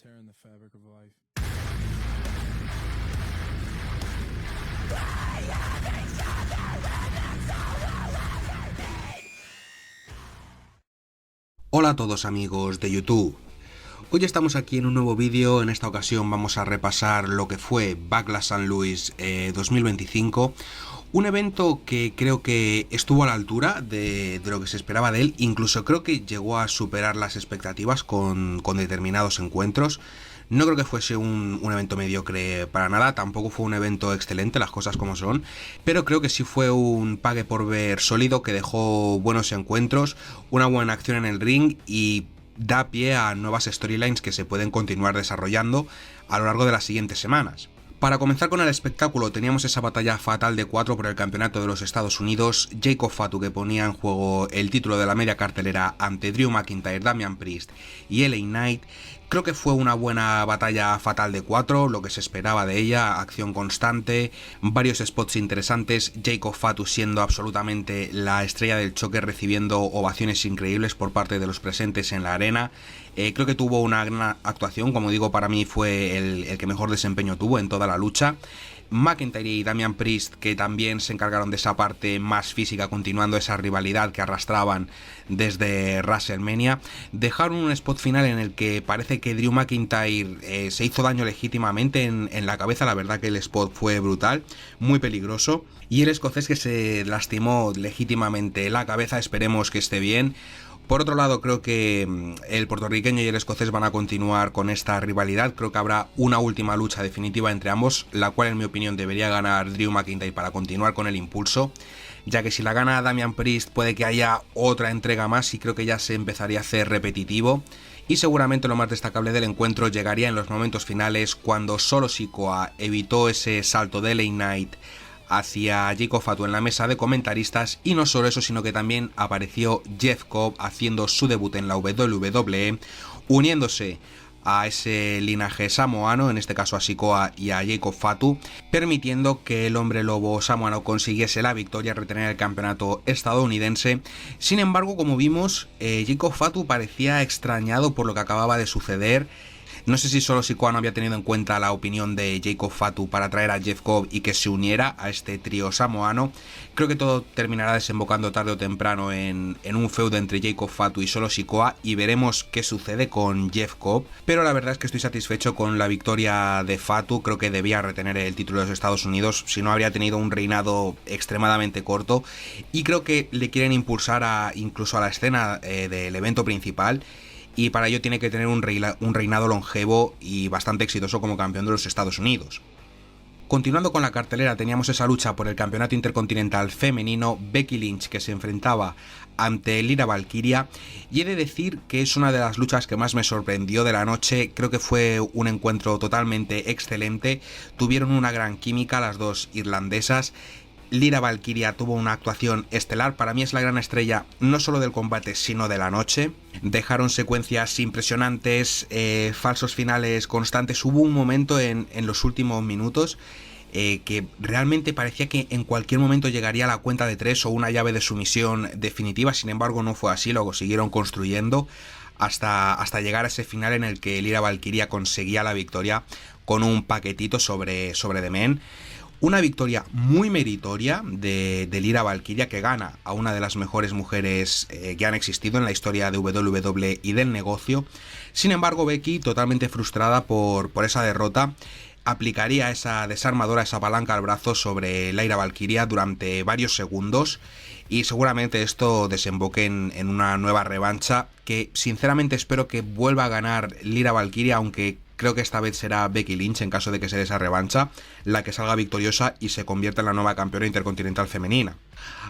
tearing the fabric of life. Hola a todos amigos de YouTube. Hoy estamos aquí en un nuevo vídeo. En esta ocasión vamos a repasar lo que fue Backlash St. Louis 2025. Un evento que creo que estuvo a la altura de lo que se esperaba de él. Incluso creo que llegó a superar las expectativas con determinados encuentros. No creo que fuese un evento mediocre para nada, tampoco fue un evento excelente, las cosas como son, pero creo que sí fue un pague por ver sólido que dejó buenos encuentros, una buena acción en el ring y da pie a nuevas storylines que se pueden continuar desarrollando a lo largo de las siguientes semanas. Para comenzar con el espectáculo teníamos esa batalla fatal de 4 por el campeonato de los Estados Unidos, Jacob Fatu que ponía en juego el título de la media cartelera ante Drew McIntyre, Damian Priest y LA Knight. Creo que fue una buena batalla fatal de 4, lo que se esperaba de ella, acción constante, varios spots interesantes, Jacob Fatu siendo absolutamente la estrella del choque, recibiendo ovaciones increíbles por parte de los presentes en la arena. Creo que tuvo una gran actuación, como digo, para mí fue el que mejor desempeño tuvo en toda la lucha. McIntyre y Damian Priest, que también se encargaron de esa parte más física, continuando esa rivalidad que arrastraban desde WrestleMania, dejaron un spot final en el que parece que Drew McIntyre se hizo daño legítimamente en la cabeza. La verdad que el spot fue brutal, muy peligroso, y el escocés que se lastimó legítimamente la cabeza, esperemos que esté bien. Por otro lado, creo que el puertorriqueño y el escocés van a continuar con esta rivalidad. Creo que habrá una última lucha definitiva entre ambos, la cual en mi opinión debería ganar Drew McIntyre para continuar con el impulso, ya que si la gana Damian Priest puede que haya otra entrega más y creo que ya se empezaría a hacer repetitivo. Y seguramente lo más destacable del encuentro llegaría en los momentos finales, cuando Solo Sikoa evitó ese salto de LA Knight hacia Jacob Fatu en la mesa de comentaristas, y no solo eso, sino que también apareció Jeff Cobb haciendo su debut en la WWE, uniéndose a ese linaje samoano, en este caso a Sikoa y a Jacob Fatu, permitiendo que el hombre lobo samoano consiguiese la victoria y retener el campeonato estadounidense. Sin embargo, como vimos, Jacob Fatu parecía extrañado por lo que acababa de suceder. No sé si Solo Sikoa no había tenido en cuenta la opinión de Jacob Fatu para traer a Jeff Cobb y que se uniera a este trío samoano. Creo que todo terminará desembocando tarde o temprano en un feudo entre Jacob Fatu y Solo Sikoa, y veremos qué sucede con Jeff Cobb. Pero la verdad es que estoy satisfecho con la victoria de Fatu. Creo que debía retener el título de los Estados Unidos, si no habría tenido un reinado extremadamente corto, y creo que le quieren impulsar incluso a la escena del evento principal. Y para ello tiene que tener un reinado longevo y bastante exitoso como campeón de los Estados Unidos. Continuando con la cartelera, teníamos esa lucha por el campeonato intercontinental femenino, Becky Lynch que se enfrentaba ante Lyra Valkyria, y he de decir que es una de las luchas que más me sorprendió de la noche. Creo que fue un encuentro totalmente excelente, tuvieron una gran química las dos irlandesas. Lyra Valkyria tuvo una actuación estelar, para mí es la gran estrella no solo del combate sino de la noche. Dejaron secuencias impresionantes, falsos finales constantes. Hubo un momento en los últimos minutos que realmente parecía que en cualquier momento llegaría la cuenta de 3 o una llave de sumisión definitiva. Sin embargo no fue así, luego siguieron construyendo hasta llegar a ese final en el que Lyra Valkyria conseguía la victoria con un paquetito sobre The Men. Una victoria muy meritoria de Lyra Valkyria, que gana a una de las mejores mujeres que han existido en la historia de WWE y del negocio. Sin embargo, Becky, totalmente frustrada por esa derrota, aplicaría esa desarmadora, esa palanca al brazo sobre Lyra Valkyria durante varios segundos, y seguramente esto desemboque en una nueva revancha, que sinceramente espero que vuelva a ganar Lyra Valkyria, aunque creo que esta vez será Becky Lynch, en caso de que se dé esa revancha, la que salga victoriosa y se convierta en la nueva campeona intercontinental femenina.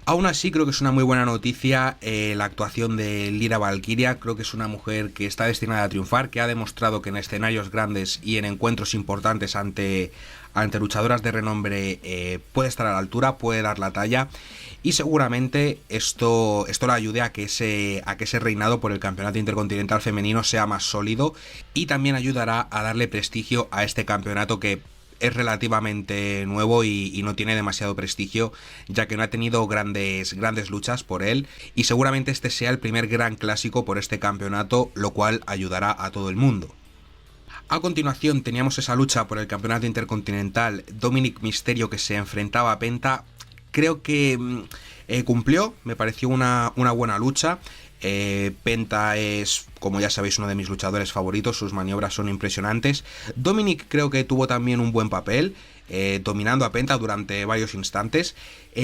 Aún así, creo que es una muy buena noticia la actuación de Lyra Valkyria. Creo que es una mujer que está destinada a triunfar, que ha demostrado que en escenarios grandes y en encuentros importantes ante luchadoras de renombre puede estar a la altura, puede dar la talla, y seguramente esto le ayude a que ese reinado por el campeonato intercontinental femenino sea más sólido, y también ayudará a darle prestigio a este campeonato que es relativamente nuevo y no tiene demasiado prestigio, ya que no ha tenido grandes luchas por él, y seguramente este sea el primer gran clásico por este campeonato, lo cual ayudará a todo el mundo. A continuación teníamos esa lucha por el campeonato intercontinental, Dominic Mysterio que se enfrentaba a Penta. Creo que cumplió, me pareció una buena lucha. Penta es, como ya sabéis, uno de mis luchadores favoritos, sus maniobras son impresionantes. Dominic creo que tuvo también un buen papel, dominando a Penta durante varios instantes,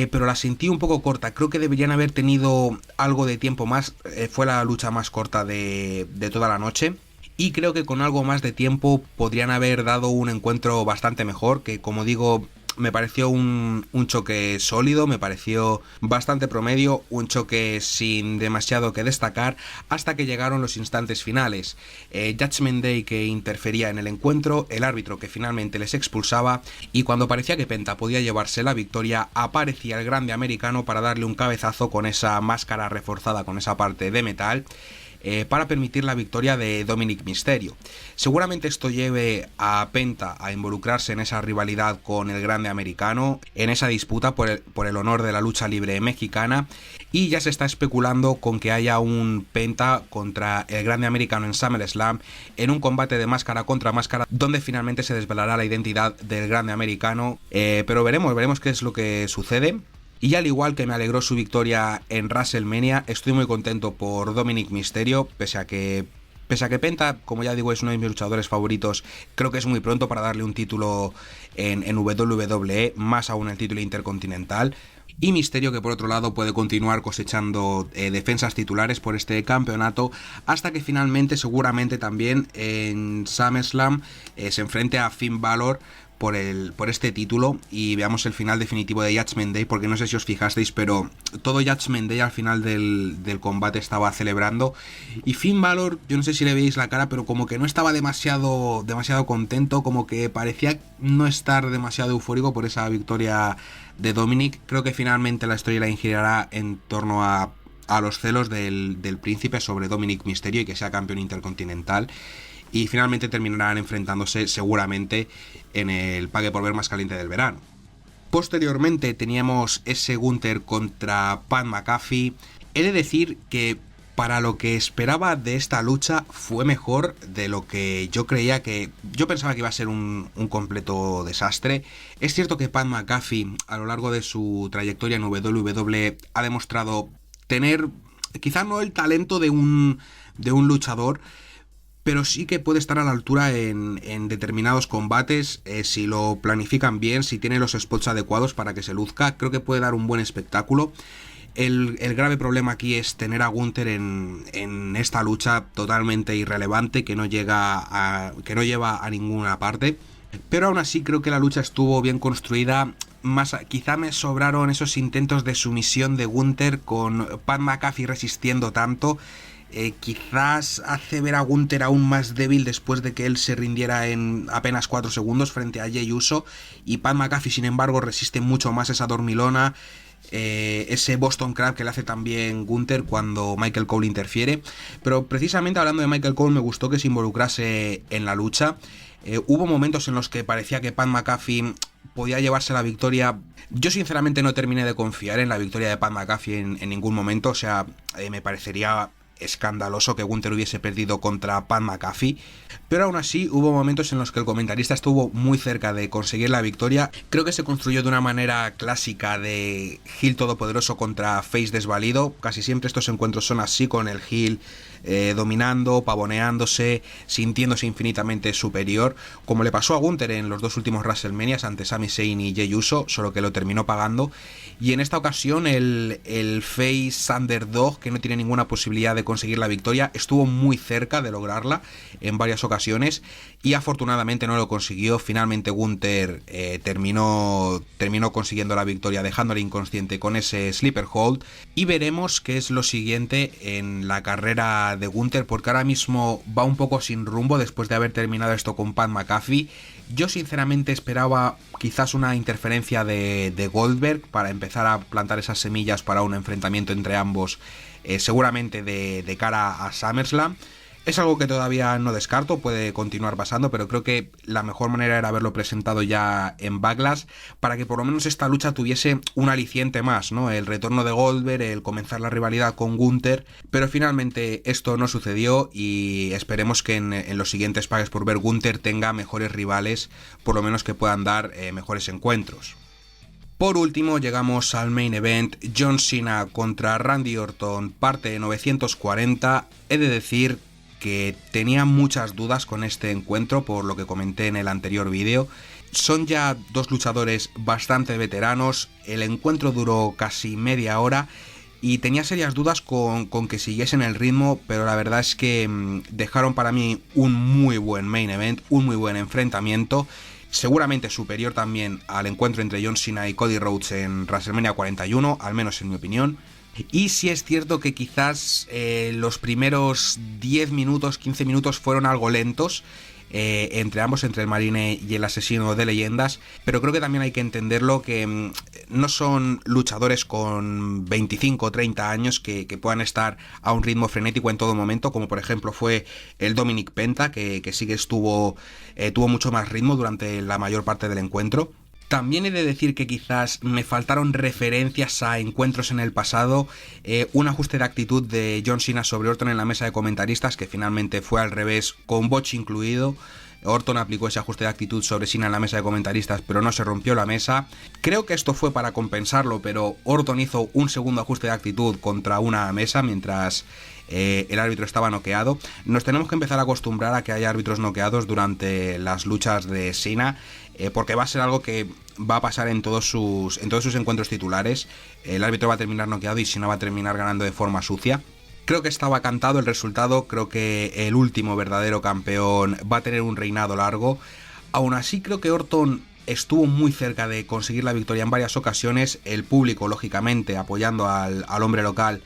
pero la sentí un poco corta. Creo que deberían haber tenido algo de tiempo más. Fue la lucha más corta de toda la noche. Y creo que con algo más de tiempo podrían haber dado un encuentro bastante mejor, que como digo, me pareció un choque sólido, me pareció bastante promedio, un choque sin demasiado que destacar, hasta que llegaron los instantes finales. Judgment Day que interfería en el encuentro, el árbitro que finalmente les expulsaba, y cuando parecía que Penta podía llevarse la victoria, aparecía el grande americano para darle un cabezazo con esa máscara reforzada con esa parte de metal, para permitir la victoria de Dominic Mysterio. Seguramente esto lleve a Penta a involucrarse en esa rivalidad con el grande americano, en esa disputa por el honor de la lucha libre mexicana, y ya se está especulando con que haya un Penta contra el grande americano en SummerSlam, en un combate de máscara contra máscara, donde finalmente se desvelará la identidad del grande americano, pero veremos qué es lo que sucede. Y al igual que me alegró su victoria en WrestleMania, estoy muy contento por Dominic Mysterio, pese a que Penta, como ya digo, es uno de mis luchadores favoritos. Creo que es muy pronto para darle un título en WWE, más aún el título intercontinental. Y Mysterio, que por otro lado puede continuar cosechando defensas titulares por este campeonato, hasta que finalmente, seguramente también en SummerSlam, se enfrente a Finn Balor por este título y veamos el final definitivo de Judgment Day, porque no sé si os fijasteis, pero todo Judgment Day al final del combate estaba celebrando, y Finn Balor, yo no sé si le veis la cara, pero como que no estaba demasiado contento, como que parecía no estar demasiado eufórico por esa victoria de Dominic. Creo que finalmente la storyline girará en torno a los celos del príncipe sobre Dominic Mysterio y que sea campeón intercontinental, y finalmente terminarán enfrentándose seguramente en el pague por ver más caliente del verano. Posteriormente teníamos ese Gunther contra Pat McAfee. He de decir que para lo que esperaba de esta lucha fue mejor de lo que yo creía. Yo pensaba que iba a ser un completo desastre. Es cierto que Pat McAfee a lo largo de su trayectoria en WWE ha demostrado tener quizá no el talento de un luchador, pero sí que puede estar a la altura en determinados combates, si lo planifican bien, si tiene los spots adecuados para que se luzca. Creo que puede dar un buen espectáculo. El grave problema aquí es tener a Gunther en esta lucha totalmente irrelevante, que no lleva a ninguna parte. Pero aún así creo que la lucha estuvo bien construida. Quizá me sobraron esos intentos de sumisión de Gunther con Pat McAfee resistiendo tanto. Quizás hace ver a Gunther aún más débil después de que él se rindiera en apenas 4 segundos frente a Jey Uso, y Pat McAfee sin embargo resiste mucho más esa dormilona, ese Boston Crab que le hace también Gunther cuando Michael Cole interfiere. Pero precisamente hablando de Michael Cole, me gustó que se involucrase en la lucha. Hubo momentos en los que parecía que Pat McAfee podía llevarse la victoria. Yo sinceramente no terminé de confiar en la victoria de Pat McAfee en ningún momento. O sea, me parecería escandaloso que Gunther hubiese perdido contra Pat McAfee, pero aún así hubo momentos en los que el comentarista estuvo muy cerca de conseguir la victoria. Creo que se construyó de una manera clásica de heel todopoderoso contra face desvalido. Casi siempre estos encuentros son así, con el heel dominando, pavoneándose, sintiéndose infinitamente superior, como le pasó a Gunther en los 2 últimos WrestleManias ante Sami Zayn y Jey Uso, solo que lo terminó pagando. Y en esta ocasión el face underdog, que no tiene ninguna posibilidad de conseguir la victoria, estuvo muy cerca de lograrla en varias ocasiones y afortunadamente no lo consiguió. Finalmente Gunther terminó consiguiendo la victoria, dejándole inconsciente con ese sleeper hold, y veremos qué es lo siguiente en la carrera de Gunther, porque ahora mismo va un poco sin rumbo después de haber terminado esto con Pat McAfee. Yo sinceramente esperaba quizás una interferencia de Goldberg para empezar a plantar esas semillas para un enfrentamiento entre ambos, seguramente de cara a SummerSlam. Es algo que todavía no descarto, puede continuar pasando, pero creo que la mejor manera era haberlo presentado ya en Backlash para que por lo menos esta lucha tuviese un aliciente más, ¿no? El retorno de Goldberg, el comenzar la rivalidad con Gunther, pero finalmente esto no sucedió y esperemos que en los siguientes pagues por ver Gunther tenga mejores rivales, por lo menos que puedan dar mejores encuentros. Por último llegamos al main event, John Cena contra Randy Orton, parte 940. He de decir que tenía muchas dudas con este encuentro por lo que comenté en el anterior vídeo. Son ya dos luchadores bastante veteranos, el encuentro duró casi media hora y tenía serias dudas con que siguiesen el ritmo, pero la verdad es que dejaron para mí un muy buen main event, un muy buen enfrentamiento, seguramente superior también al encuentro entre John Cena y Cody Rhodes en WrestleMania 41, al menos en mi opinión. Y sí es cierto que quizás los primeros 10 minutos, 15 minutos fueron algo lentos entre ambos, entre el Marine y el Asesino de Leyendas, pero creo que también hay que entenderlo que no son luchadores con 25 o 30 años que puedan estar a un ritmo frenético en todo momento, como por ejemplo fue el Dominic Penta, que sí que tuvo mucho más ritmo durante la mayor parte del encuentro. También he de decir que quizás me faltaron referencias a encuentros en el pasado, un ajuste de actitud de John Cena sobre Orton en la mesa de comentaristas que finalmente fue al revés, con botch incluido. Orton aplicó ese ajuste de actitud sobre Cena en la mesa de comentaristas, pero no se rompió la mesa. Creo que esto fue para compensarlo, pero Orton hizo un segundo ajuste de actitud contra una mesa mientras el árbitro estaba noqueado. Nos tenemos que empezar a acostumbrar a que haya árbitros noqueados durante las luchas de Cena, porque va a ser algo que va a pasar en todos sus encuentros titulares. El árbitro va a terminar noqueado y Cena va a terminar ganando de forma sucia. Creo que estaba cantado el resultado, creo que el último verdadero campeón va a tener un reinado largo. Aún así creo que Orton estuvo muy cerca de conseguir la victoria en varias ocasiones. El público, lógicamente, apoyando al hombre local,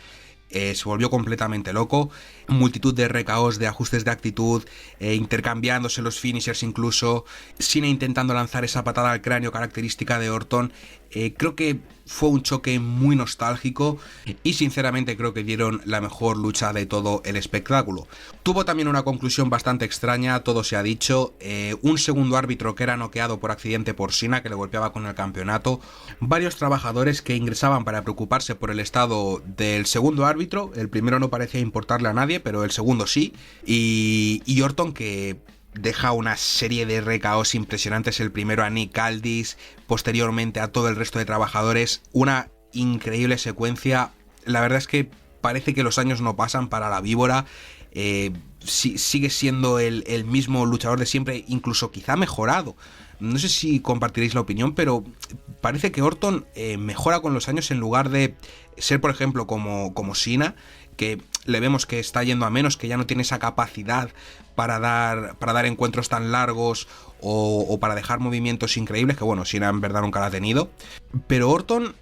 se volvió completamente loco. Multitud de RKOs, de ajustes de actitud, intercambiándose los finishers incluso, Cena intentando lanzar esa patada al cráneo característica de Orton. Creo que fue un choque muy nostálgico y sinceramente creo que dieron la mejor lucha de todo el espectáculo. Tuvo también una conclusión bastante extraña, todo se ha dicho, un segundo árbitro que era noqueado por accidente por Cena, que le golpeaba con el campeonato, varios trabajadores que ingresaban para preocuparse por el estado del segundo árbitro, el primero no parecía importarle a nadie, pero el segundo sí, y Orton que deja una serie de RKOs impresionantes, el primero a Nick Aldis, posteriormente a todo el resto de trabajadores, una increíble secuencia. La verdad es que parece que los años no pasan para la víbora, sigue siendo el mismo luchador de siempre, incluso quizá mejorado. No sé si compartiréis la opinión, pero parece que Orton mejora con los años en lugar de ser, por ejemplo, como Cena, que le vemos que está yendo a menos, que ya no tiene esa capacidad para dar encuentros tan largos o para dejar movimientos increíbles, que bueno, Cena en verdad nunca la ha tenido. Pero Orton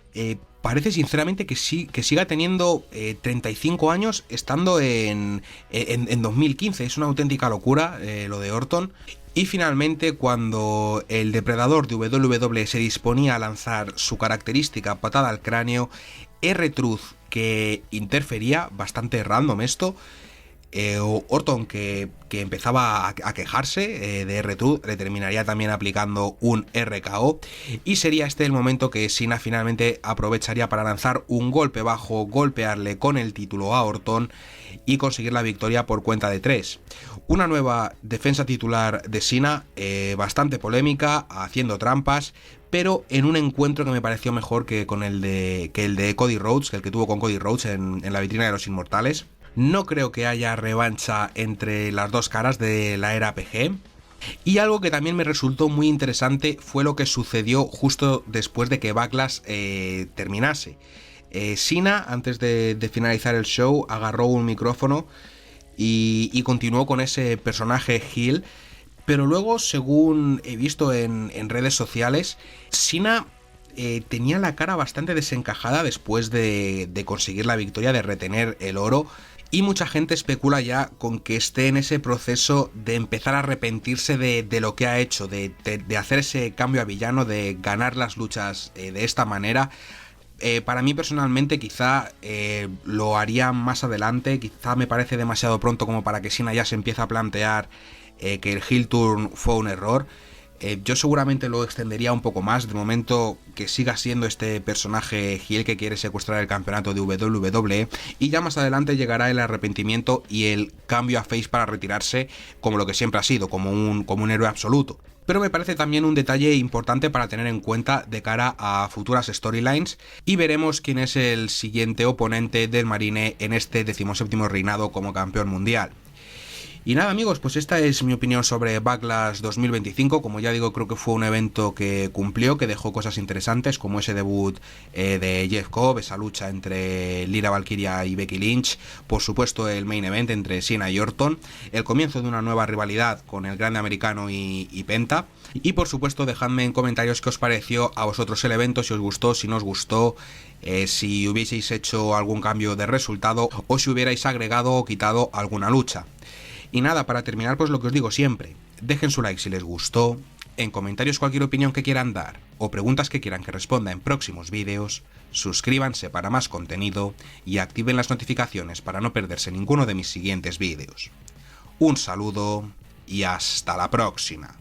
parece sinceramente que siga teniendo 35 años estando en 2015. Es una auténtica locura lo de Orton. Y finalmente, cuando el depredador de WWE se disponía a lanzar su característica patada al cráneo, R-Truth, que interfería, bastante random esto, Orton que empezaba a quejarse de R-Truth, le terminaría también aplicando un RKO, y sería este el momento que Cena finalmente aprovecharía para lanzar un golpe bajo, golpearle con el título a Orton y conseguir la victoria por cuenta de 3. Una nueva defensa titular de Cena, bastante polémica, haciendo trampas, pero en un encuentro que me pareció mejor que el de Cody Rhodes, que el que tuvo con Cody Rhodes en la vitrina de los Inmortales. No creo que haya revancha entre las dos caras de la era PG. Y algo que también me resultó muy interesante fue lo que sucedió justo después de que Backlash terminase. Cena, antes de finalizar el show, agarró un micrófono y continuó con ese personaje heel. Pero luego, según he visto en redes sociales, Cena tenía la cara bastante desencajada después de conseguir la victoria, de retener el oro. Y mucha gente especula ya con que esté en ese proceso de empezar a arrepentirse de lo que ha hecho, de hacer ese cambio a villano, de ganar las luchas de esta manera. Para mí personalmente quizá lo haría más adelante, quizá me parece demasiado pronto como para que Cena ya se empiece a plantear que el heel turn fue un error. Yo seguramente lo extendería un poco más, de momento que siga siendo este personaje heel que quiere secuestrar el campeonato de WWE, y ya más adelante llegará el arrepentimiento y el cambio a face para retirarse como lo que siempre ha sido, como un héroe absoluto. Pero me parece también un detalle importante para tener en cuenta de cara a futuras storylines, y veremos quién es el siguiente oponente del Marine en este 17º reinado como campeón mundial. Y nada amigos, pues esta es mi opinión sobre Backlash 2025. Como ya digo, creo que fue un evento que cumplió, que dejó cosas interesantes como ese debut de Jeff Cobb, esa lucha entre Lyra Valkyria y Becky Lynch, por supuesto el main event entre Cena y Orton, el comienzo de una nueva rivalidad con el grande americano y Penta, y por supuesto dejadme en comentarios qué os pareció a vosotros el evento, si os gustó, si no os gustó, si hubieseis hecho algún cambio de resultado o si hubierais agregado o quitado alguna lucha. Y nada, para terminar pues lo que os digo siempre, dejen su like si les gustó, en comentarios cualquier opinión que quieran dar o preguntas que quieran que responda en próximos vídeos, suscríbanse para más contenido y activen las notificaciones para no perderse ninguno de mis siguientes vídeos. Un saludo y hasta la próxima.